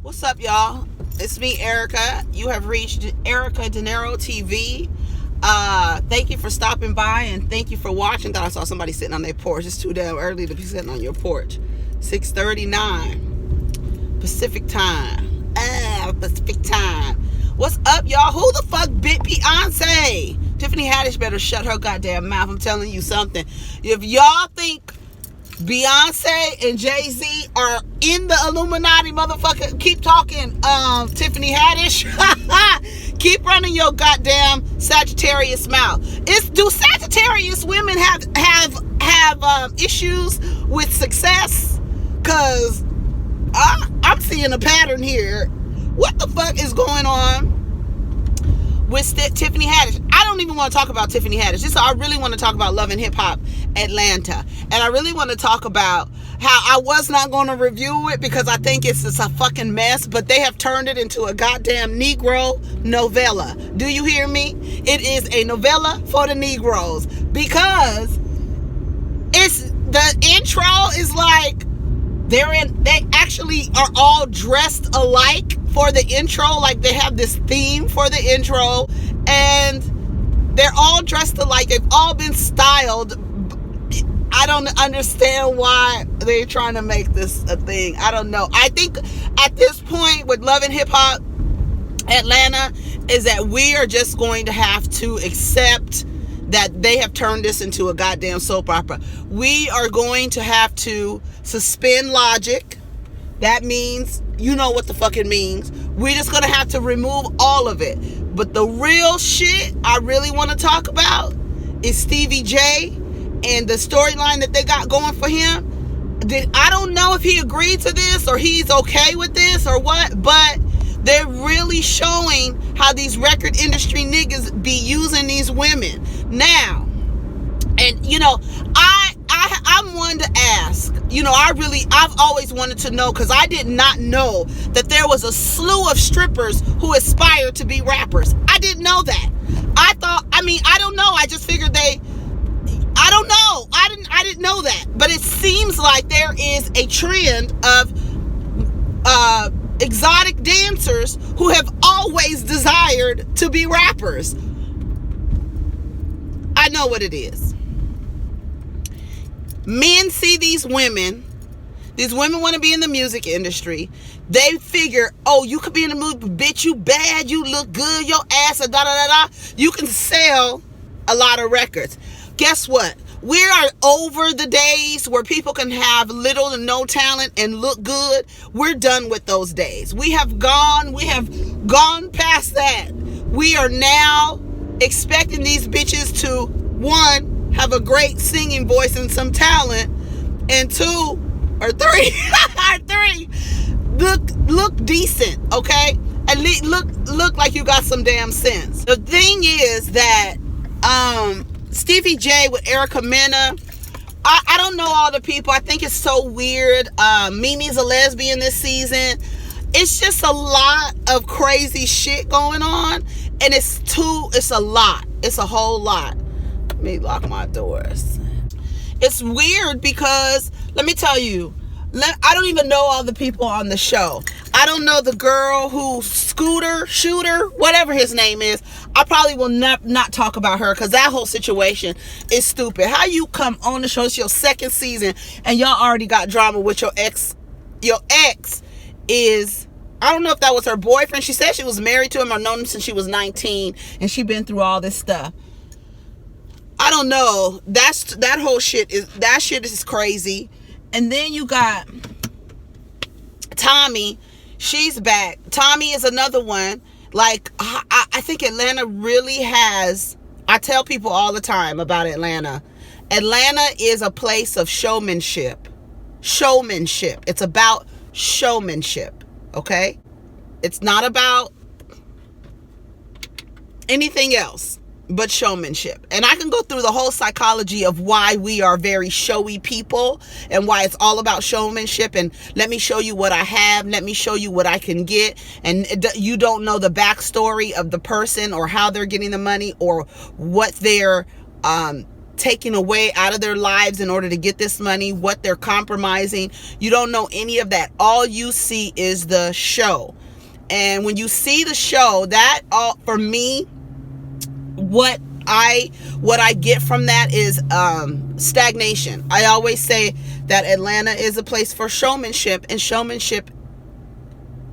What's up, y'all? It's me, Erica. You have reached Erica De Niro TV. Thank you for stopping by and thank you for watching. Thought I saw somebody sitting on their porch. It's too damn early to be sitting on your porch. 6:39 Pacific time. Pacific time. What's up, y'all? Who the fuck bit Beyonce? Tiffany Haddish better shut her goddamn mouth. I'm telling you something. If y'all think Beyonce and Jay-Z are in the Illuminati, motherfucker, keep talking, Tiffany Haddish. Keep running your goddamn Sagittarius mouth. Do Sagittarius women have issues with success? Cause I'm seeing a pattern here. What the fuck is going on with Tiffany Haddish? I don't even want to talk about Tiffany Haddish. I really want to talk about Love and Hip Hop Atlanta. And I really want to talk about how I was not going to review it because I think it's a fucking mess, but they have turned it into a goddamn Negro novella. Do you hear me? It is a novella for the Negroes because the intro is like they actually are all dressed alike for the intro. Like they have this theme for the intro and they're all dressed alike. They've all been styled. I don't understand why they're trying to make this a thing. I don't know. I think at this point with Love and Hip Hop Atlanta is that we are just going to have to accept that they have turned this into a goddamn soap opera. We are going to have to suspend logic. That means, you know what the fuck it means. We're just going to have to remove all of it. But the real shit I really want to talk about is Stevie J and the storyline that they got going for him. I don't know if he agreed to this or he's okay with this or what, but they're really showing how these record industry niggas be using these women now. And you know, I'm one to ask. You know, I've always wanted to know, because I did not know that there was a slew of strippers who aspired to be rappers. I didn't know that. I don't know. I just figured I don't know. I didn't know that. But it seems like there is a trend of exotic dancers who have always desired to be rappers. I know what it is. Men see these women want to be in the music industry. They figure, oh, you could be in the movie, bitch, you bad, you look good, your ass, da da da da. You can sell a lot of records. Guess what? We are over the days where people can have little to no talent and look good. We're done with those days. We have gone past that. We are now expecting these bitches to, one, have a great singing voice and some talent, and two or three, look decent, okay? At least look like you got some damn sense. The thing is that Stevie J with Erica Mena, I don't know all the people. I think it's so weird. Mimi's a lesbian this season. It's just a lot of crazy shit going on, and it's a lot. It's a whole lot. Let me lock my doors. It's weird because, let me tell you, I don't even know all the people on the show. I don't know the girl who Shooter, whatever his name is. I probably will not talk about her because that whole situation is stupid. How you come on the show, it's your second season, and y'all already got drama with your ex. Your ex is, I don't know if that was her boyfriend. She said she was married to him or known him since she was 19, and she been through all this stuff. I don't know. That whole shit is crazy. And then you got Tommy. She's back. Tommy is another one. Like, I think Atlanta really has, I tell people all the time about Atlanta. Atlanta is a place of showmanship. It's about showmanship. Okay? It's not about anything else but showmanship. And I can go through the whole psychology of why we are very showy people and why it's all about showmanship and let me show you what I have, let me show you what I can get, and you don't know the backstory of the person or how they're getting the money or what their taking away out of their lives in order to get this money, what they're compromising. You don't know any of that. All you see is the show. And when you see the show, that all for me, what I get from that is stagnation. I always say that Atlanta is a place for showmanship, and showmanship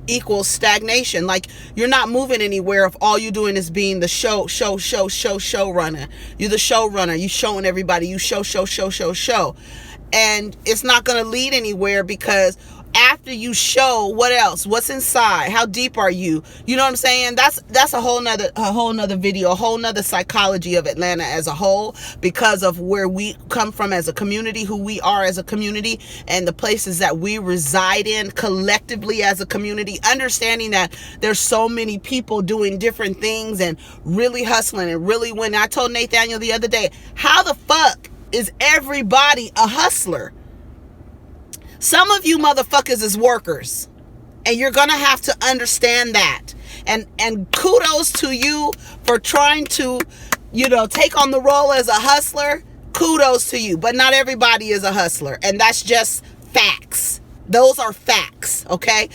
equals stagnation. Like, you're not moving anywhere if all you're doing is being the showrunner. You're the showrunner. You showing everybody. You show. And it's not going to lead anywhere, because after you show, what else? What's inside? How deep are you? You know what I'm saying? That's a whole nother video, a whole nother psychology of Atlanta as a whole, because of where we come from as a community, who we are as a community, and the places that we reside in collectively as a community. Understanding that there's so many people doing different things and really hustling and really winning. I told Nathaniel the other day, how the fuck is everybody a hustler? Some of you motherfuckers is workers, and you're gonna have to understand that. And kudos to you for trying to, take on the role as a hustler. Kudos to you, but not everybody is a hustler, and that's just facts. Those are facts, okay?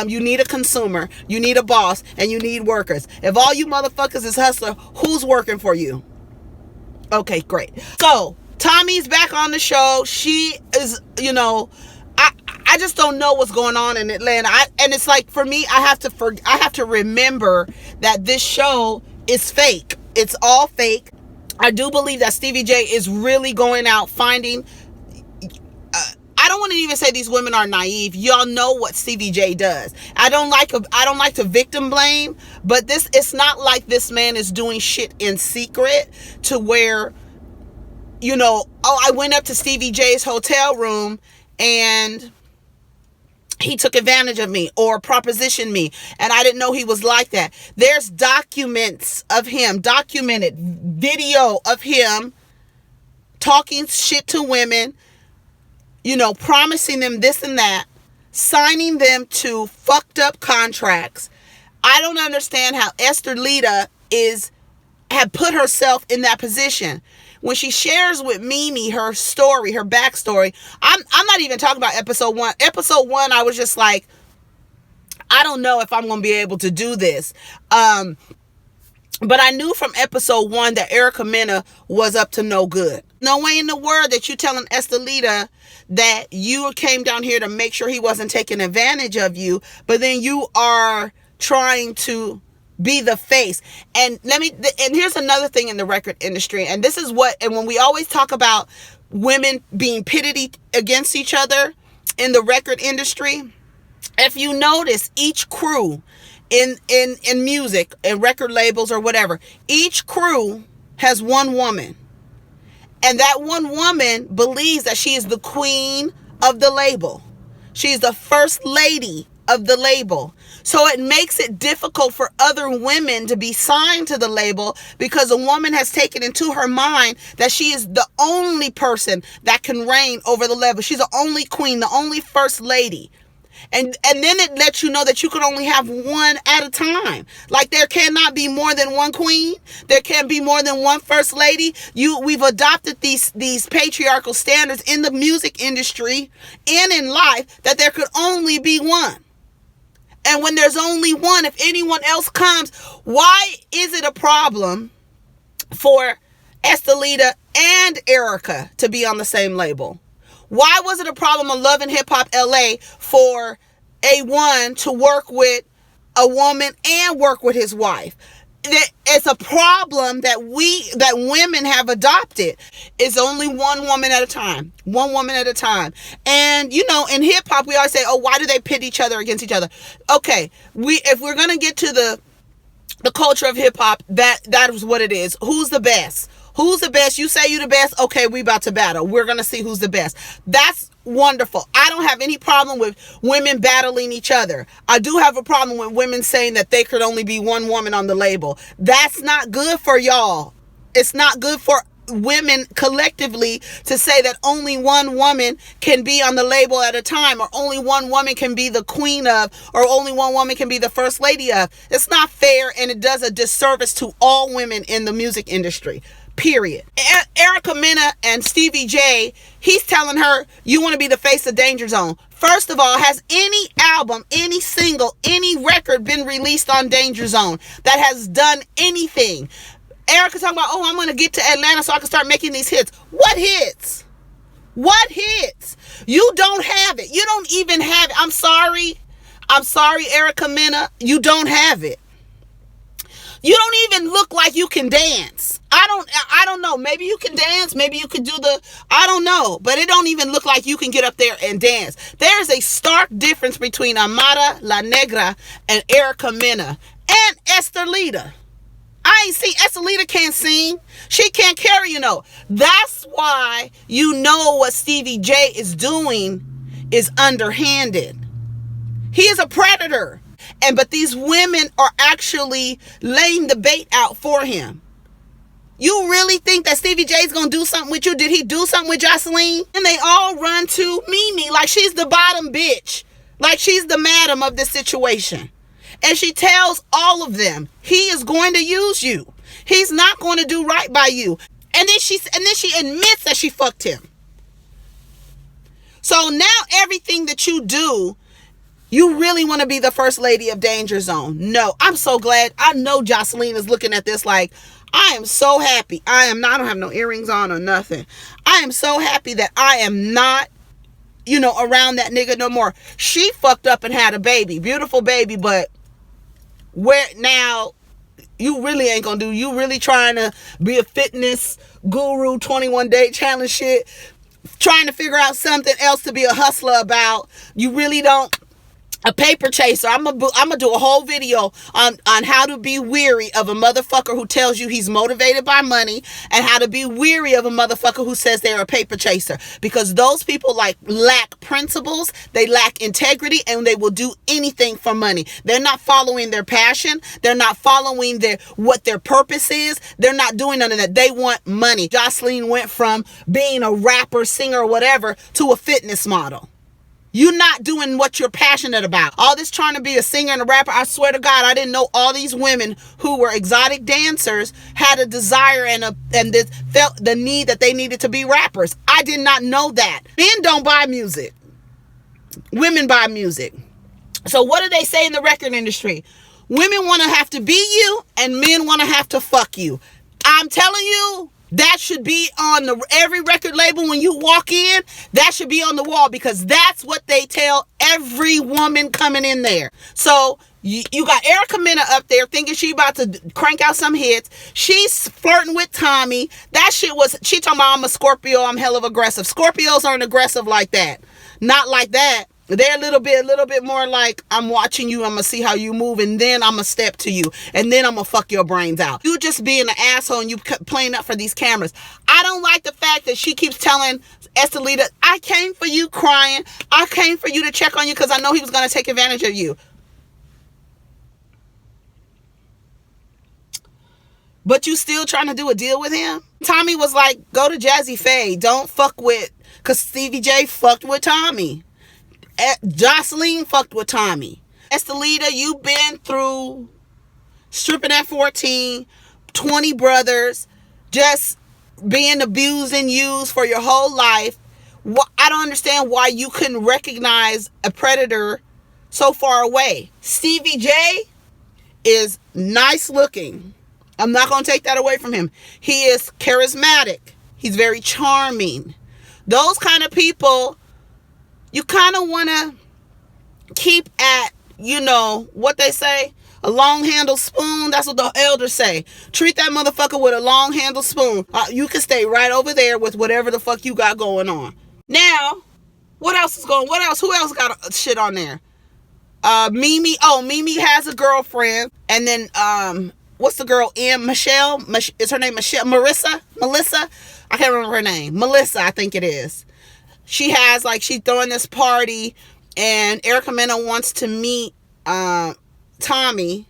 You need a consumer, you need a boss, and you need workers. If all you motherfuckers is hustler, who's working for you? Okay, great. So Tommy's back on the show. She is, I just don't know what's going on in Atlanta. And it's like, for me, I have to remember that this show is fake. It's all fake. I do believe that Stevie J is really going out finding. I don't want to even say these women are naive. Y'all know what Stevie J does. I don't like to victim blame, but it's not like this man is doing shit in secret to where, I went up to Stevie J's hotel room and he took advantage of me or propositioned me, and I didn't know he was like that. There's documents of him, documented video of him talking shit to women, promising them this and that, signing them to fucked up contracts. I don't understand how Esther Lita had put herself in that position. When she shares with Mimi her story, her backstory, I'm not even talking about episode 1. Episode 1, I was just like, I don't know if I'm going to be able to do this. But I knew from episode 1 that Erica Mena was up to no good. No way in the world that you telling Estelita that you came down here to make sure he wasn't taking advantage of you, but then you are trying to be the face. And here's another thing in the record industry, and this is and when we always talk about women being pitted against each other in the record industry, if you notice, each crew in music and record labels or whatever, each crew has one woman, and that one woman believes that she is the queen of the label. She's the first lady of the label. So it makes it difficult for other women to be signed to the label, because a woman has taken into her mind that she is the only person that can reign over the label. She's the only queen, the only first lady. And then it lets you know that you can only have one at a time. Like, there cannot be more than one queen. There can't be more than one first lady. We've adopted these patriarchal standards in the music industry and in life, that there could only be one. And when there's only one, if anyone else comes, why is it a problem for Estelita and Erica to be on the same label? Why was it a problem of Love and Hip Hop LA for A1 to work with a woman and work with his wife? It's a problem that women have adopted. It's only one woman at a time. One woman at a time. And, in hip hop, we always say, oh, why do they pit each other against each other? Okay, if we're going to get to the culture of hip hop, that is what it is. Who's the best? Who's the best? You say you the best. Okay, we about to battle. We're going to see who's the best. That's wonderful. I don't have any problem with women battling each other. I do have a problem with women saying that they could only be one woman on the label. That's not good for y'all. It's not good for women collectively to say that only one woman can be on the label at a time, or only one woman can be the queen of, or only one woman can be the first lady of. It's not fair, and it does a disservice to all women in the music industry. period. Erica Mena and Stevie J, he's telling her, you want to be the face of Danger Zone. First of all, has any album, any single, any record been released on Danger Zone that has done anything? Erica talking about, I'm going to get to Atlanta so I can start making these hits. What hits? What hits? You don't have it. You don't even have it. I'm sorry, Erica Mena. You don't have it. You don't even look like you can dance. I don't know. Maybe you can dance. Maybe you could do I don't know. But it don't even look like you can get up there and dance. There's a stark difference between Amara La Negra and Erica Mena and Estelita. I ain't seen Estelita can't sing. She can't carry, That's why what Stevie J is doing is underhanded. He is a predator. But these women are actually laying the bait out for him. You really think that Stevie J's gonna do something with you? Did he do something with Jasmine? And they all run to Mimi like she's the bottom bitch. Like she's the madam of this situation. And she tells all of them, he is going to use you. He's not going to do right by you. And then she admits that she fucked him. So now everything that you do, you really want to be the first lady of Danger Zone. No, I'm so glad. I know Jocelyn is looking at this like, I am so happy. I don't have no earrings on or nothing. I am so happy that I am not, around that nigga no more. She fucked up and had a baby. Beautiful baby, but where now you really ain't gonna do. You really trying to be a fitness guru, 21-day challenge shit, trying to figure out something else to be a hustler about. You really don't. A paper chaser. I'm gonna do a whole video on how to be weary of a motherfucker who tells you he's motivated by money, and how to be weary of a motherfucker who says they're a paper chaser, because those people lack principles, they lack integrity, and they will do anything for money. They're not following their passion. They're not following what their purpose is. They're not doing none of that. They want money. Jocelyn went from being a rapper, singer, or whatever to a fitness model. You're not doing what you're passionate about. All this trying to be a singer and a rapper, I swear to God, I didn't know all these women who were exotic dancers had a desire and felt the need that they needed to be rappers. I did not know that. Men don't buy music. Women buy music. So what do they say in the record industry? Women want to have to be you, and men want to have to fuck you. I'm telling you, that should be on every record label when you walk in. That should be on the wall, because that's what they tell every woman coming in there. So you got Erica Mena up there thinking she about to crank out some hits. She's flirting with Tommy. That shit she talking about, I'm a Scorpio, I'm hell of aggressive. Scorpios aren't aggressive like that. Not like that. They're a little bit more like, I'm watching you, I'm gonna see how you move, and then I'm gonna step to you, and then I'm gonna fuck your brains out. You just being an asshole, and you playing up for these cameras. I don't like the fact that she keeps telling Estelita, I came for you crying. I came for you to check on you because I know he was gonna take advantage of you. But you still trying to do a deal with him? Tommy was like, go to Jazzy Faye. Don't fuck with, because Stevie J fucked with Tommy. Jocelyn fucked with Tommy. Estelita, you've been through stripping at 14, 20 brothers, just being abused and used for your whole life. I don't understand why you couldn't recognize a predator so far away. Stevie J is nice looking. I'm not going to take that away from him. He is charismatic. He's very charming. Those kind of people, you kind of want to keep at, what they say, a long-handled spoon. That's what the elders say. Treat that motherfucker with a long-handled spoon. You can stay right over there with whatever the fuck you got going on. Now, who else got shit on there? Mimi. Oh, Mimi has a girlfriend. And then, what's the girl? Michelle? Is her name Michelle? Melissa? I can't remember her name. Melissa, I think it is. She has, she's throwing this party, and Erica Mena wants to meet Tommy,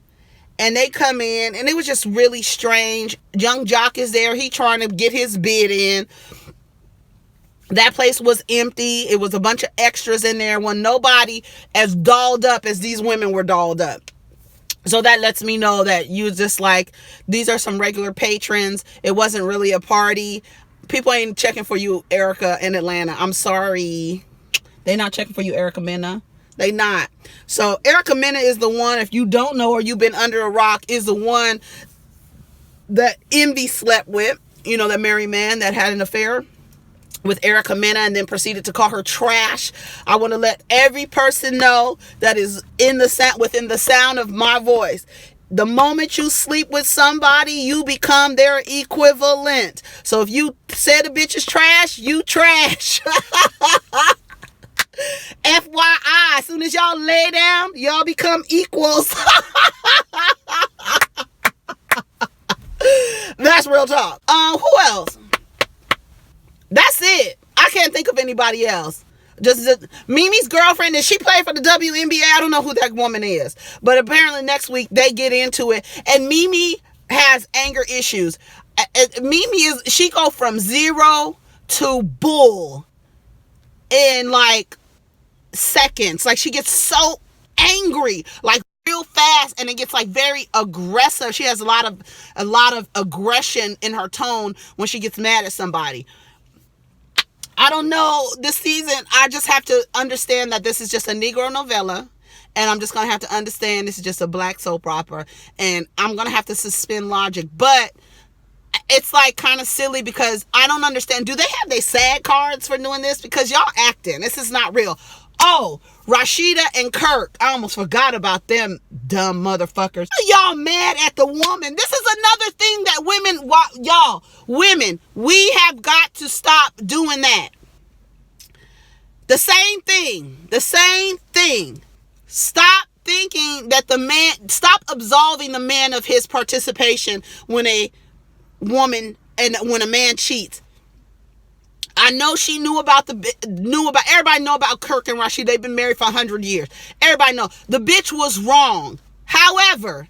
and they come in, and it was just really strange. Young Jock is there. He trying to get his bid in. That place was empty. It was a bunch of extras in there when nobody as dolled up as these women were dolled up. So that lets me know that you just like, these are some regular patrons. It wasn't really a party. People ain't checking for you, Erica, in Atlanta. I'm sorry. They not checking for you, Erica Mena. They not. So Erica Mena is the one, if you don't know or you've been under a rock, is the one that Envy slept with. You know, that married man that had an affair with Erica Mena and then proceeded to call her trash. I want to let every person know that is within the sound of my voice. The moment you sleep with somebody, you become their equivalent. So if you said a bitch is trash, you trash. FYI, as soon as y'all lay down, y'all become equals. That's real talk. Who else? That's it. I can't think of anybody else. Just Mimi's girlfriend, and she played for the WNBA. I don't know who that woman is, but apparently next week they get into it. And Mimi has anger issues. She go from 0 to bull in like seconds. Like, she gets so angry, like real fast, and it gets like very aggressive. She has a lot of aggression in her tone when she gets mad at somebody. I don't know, this season, I just have to understand that this is just a Negro novella, and I'm just going to have to understand this is just a black soap opera, and I'm going to have to suspend logic. But it's like kind of silly because I don't understand. Do they have their SAG cards for doing this? Because y'all acting. This is not real. Oh, Rashida and Kirk. I almost forgot about them, dumb motherfuckers. Y'all mad at the woman. This is another thing that women, we have got to stop doing that. The same thing. Stop thinking that stop absolving the man of his participation when a man cheats. I know she everybody know about Kirk and Rashid. They've been married for 100 years. Everybody know. The bitch was wrong. However,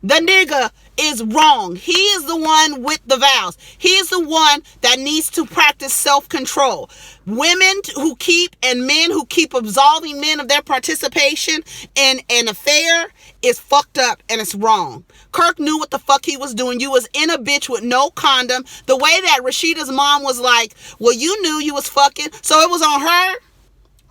the nigga is wrong. He is the one with the vows. He is the one that needs to practice self-control. Women who keep and men who keep absolving men of their participation in an affair is fucked up and it's wrong. Kirk knew what the fuck he was doing. You was in a bitch with no condom. The way that Rashida's mom was like, well, you knew you was fucking, so it was on her?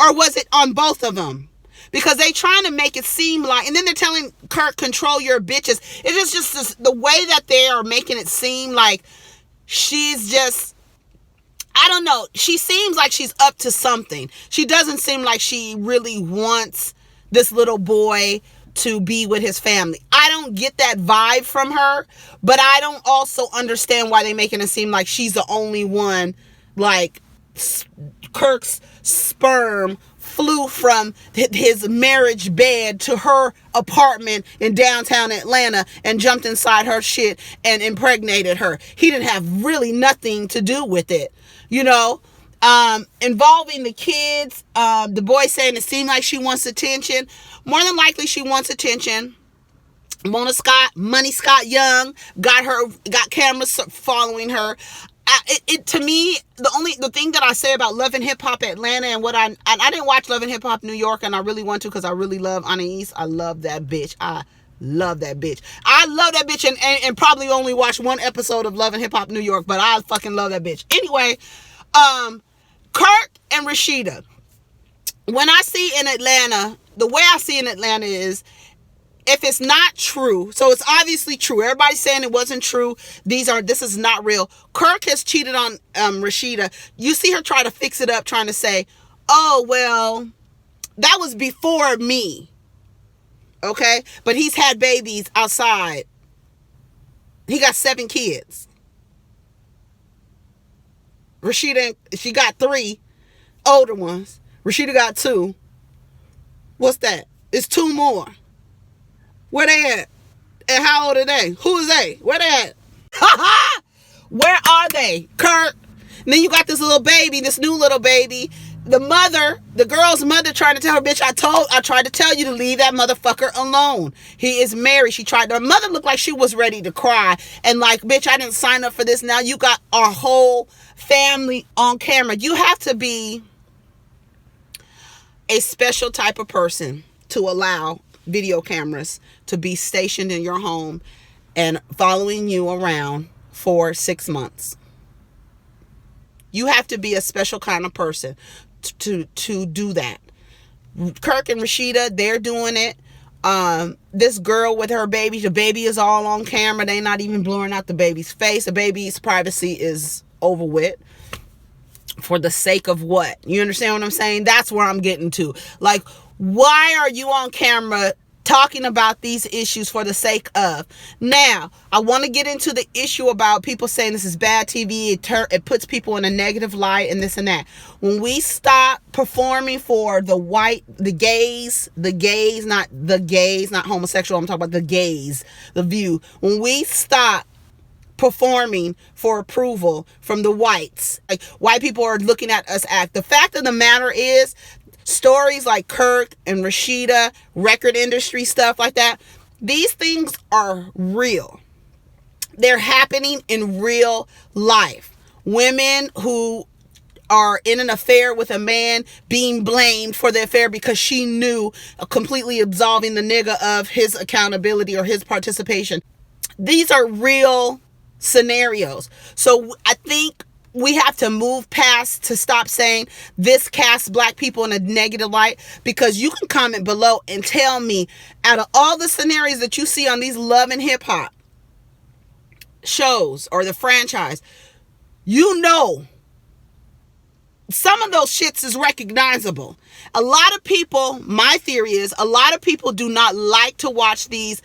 Or was it on both of them? Because they trying to make it seem like, and then they're telling Kirk, control your bitches. It's just the way that they are making it seem like she's just, I don't know. She seems like she's up to something. She doesn't seem like she really wants this little boy to be with his family. I don't get that vibe from her, but I don't also understand why they're making it seem like she's the only one, like Kirk's sperm flew from his marriage bed to her apartment in downtown Atlanta and jumped inside her shit and impregnated her. He didn't have really nothing to do with it, you know. Involving the kids, the boy saying it seemed like she wants attention. More than likely she wants attention. Money Scott Young got cameras following her. To me, the thing that I say about Love and Hip Hop Atlanta and what I didn't watch Love and Hip Hop New York, and I really want to because I really love Anais. I love that bitch. I love that bitch and probably only watched one episode of Love and Hip Hop New York, but I fucking love that bitch. Anyway, Kirk and Rashida. When I see in Atlanta, the way I see in Atlanta is, if it's not true, so it's obviously true. Everybody's saying it wasn't true. This is not real. Kirk has cheated on Rashida. You see her try to fix it up, trying to say, oh, well, that was before me. Okay? But he's had babies outside. He got 7 kids. Rashida, she got 3 older ones. Rashida got 2. What's that? It's 2 more. Where they at? And how old are they? Who is they? Where they at? Where are they? Kirk. And then you got this little baby, this new little baby. The girl's mother trying to tell her, bitch, I tried to tell you to leave that motherfucker alone. He is married. Her mother looked like she was ready to cry. And like, bitch, I didn't sign up for this. Now you got our whole family on camera. You have to be a special type of person to allow video cameras to be stationed in your home and following you around for 6 months. You have to be a special kind of person to do that. Kirk and Rashida, they're doing it. This girl with her baby, the baby is all on camera. They're not even blurring out the baby's face. The baby's privacy is over with. For the sake of what? You understand what I'm saying? That's where I'm getting to. Like, why are you on camera talking about these issues for the sake of? Now, I want to get into the issue about people saying this is bad TV. It puts people in a negative light and this and that. When we stop performing for the gays, not homosexual, I'm talking about the gays, the view. When we stop performing for approval from the whites, like white people are looking at us act. The fact of the matter is, stories like Kirk and Rashida, record industry stuff like that, these things are real. They're happening in real life. Women who are in an affair with a man being blamed for the affair because she knew, completely absolving the nigga of his accountability or his participation. These are real scenarios. So I think we have to move past to stop saying this casts black people in a negative light, because you can comment below and tell me, out of all the scenarios that you see on these Love and Hip Hop shows or the franchise, you know some of those shits is recognizable. A lot of people, my theory is, a lot of people do not like to watch these,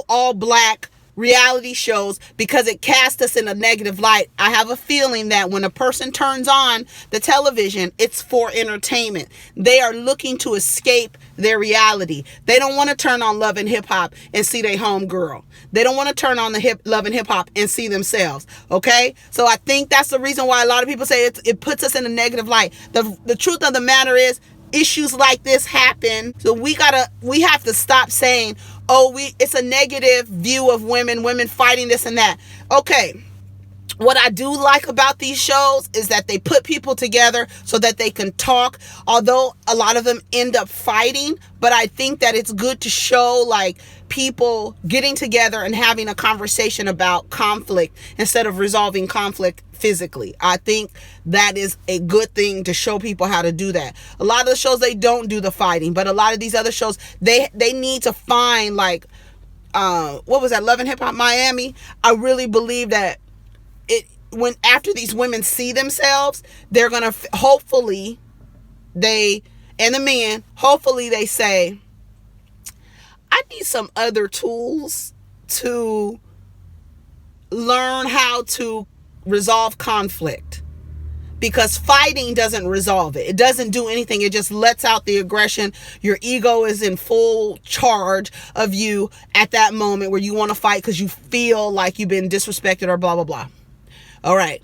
all black reality shows because it casts us in a negative light. I have a feeling that when a person turns on the television, it's for entertainment. They are looking to escape their reality. They don't want to turn on Love and Hip Hop and see their homegirl. They don't want to turn on the Love and Hip Hop and see themselves. Okay? So I think that's the reason why a lot of people say it puts us in a negative light. The truth of the matter is, issues like this happen. So we have to stop saying, it's a negative view of women fighting this and that. Okay. What I do like about these shows is that they put people together so that they can talk, although a lot of them end up fighting. But I think that it's good to show like people getting together and having a conversation about conflict instead of resolving conflict physically. I think that is a good thing to show people how to do that. A lot of the shows, they don't do the fighting, but a lot of these other shows, they need to find like, what was that? Love and Hip Hop Miami. I really believe that when after these women see themselves, they're gonna hopefully they say, I need some other tools to learn how to resolve conflict, because fighting doesn't resolve it. It doesn't do anything. It just lets out the aggression. Your ego is in full charge of you at that moment where you want to fight because you feel like you've been disrespected or blah blah blah. All right.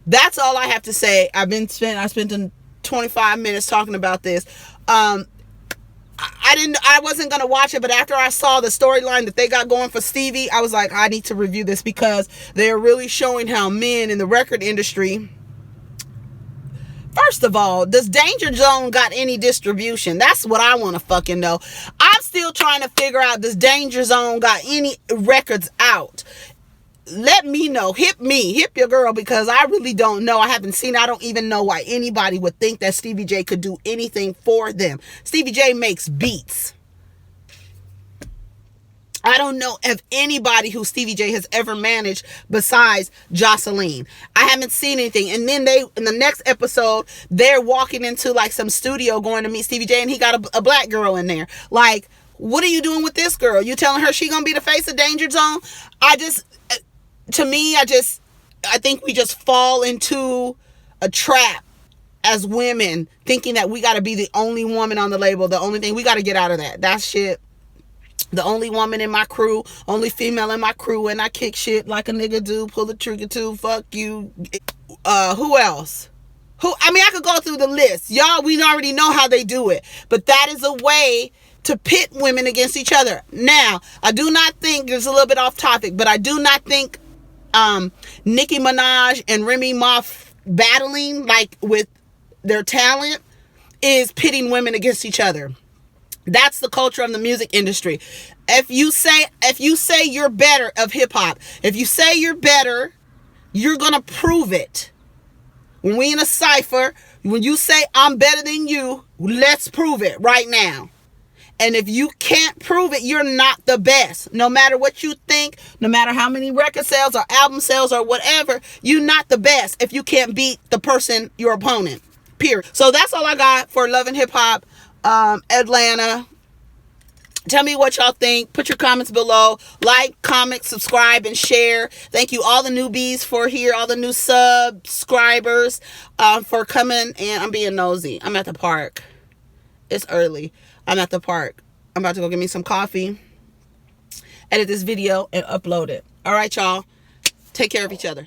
That's all I have to say. I spent 25 minutes talking about this. I wasn't going to watch it, but after I saw the storyline that they got going for Stevie, I was like, I need to review this, because they're really showing how men in the record industry. First of all, does Danger Zone got any distribution? That's what I want to fucking know. I'm still trying to figure out, does Danger Zone got any records out? Let me know. Hip your girl, because I really don't know. I haven't seen. I don't even know why anybody would think that Stevie J could do anything for them. Stevie J makes beats. I don't know of anybody who Stevie J has ever managed besides Jocelyn. I haven't seen anything. And then in the next episode, they're walking into like some studio going to meet Stevie J, and he got a black girl in there. Like, what are you doing with this girl? You telling her she gonna be the face of Danger Zone? I think we just fall into a trap as women, thinking that we got to be the only woman on the label. The only thing, we got to get out of that. That shit. The only woman in my crew, only female in my crew, and I kick shit like a nigga do, pull the trigger too, fuck you. Who else? I could go through the list. Y'all, we already know how they do it. But that is a way to pit women against each other. Now, I do not think, it's a little bit off topic, but I do not think Nicki Minaj and Remy Ma battling like with their talent is pitting women against each other. That's the culture of the music industry. If you say you're better of hip hop, if you say you're better, you're gonna prove it. When we in a cypher, when you say I'm better than you, let's prove it right now. And if you can't prove it, you're not the best. No matter what you think, no matter how many record sales or album sales or whatever, you're not the best if you can't beat the person, your opponent. Period. So that's all I got for Love and Hip Hop Atlanta. Tell me what y'all think. Put your comments below. Like, comment, subscribe, and share. Thank you all the newbies for here, all the new subscribers for coming. And I'm being nosy. I'm at the park. It's early. I'm at the park. I'm about to go get me some coffee, edit this video, and upload it. All right, y'all. Take care of each other.